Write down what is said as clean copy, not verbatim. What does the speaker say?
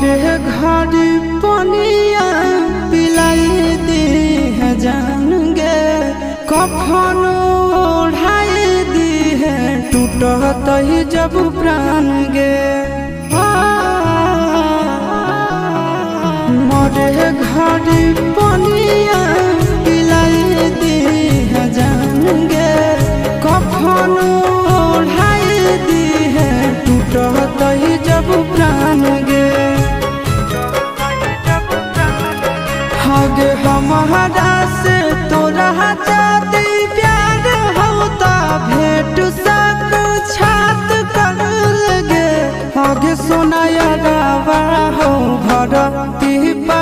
मरे घड़ी पनिया पिलाई दी है जान गे कफन ओढ़ाई दी है टूटत ही जब प्राण गे मरे घड़ी पनिया पिलाई दी है जान गे कफन ओढ़ाई दी है टूटत ही जब प्राण गे हगे हमारा से तोरा जाती प्यार होता भेंट सक छात कर लगे हगे सोनाया गावा हो भरती पा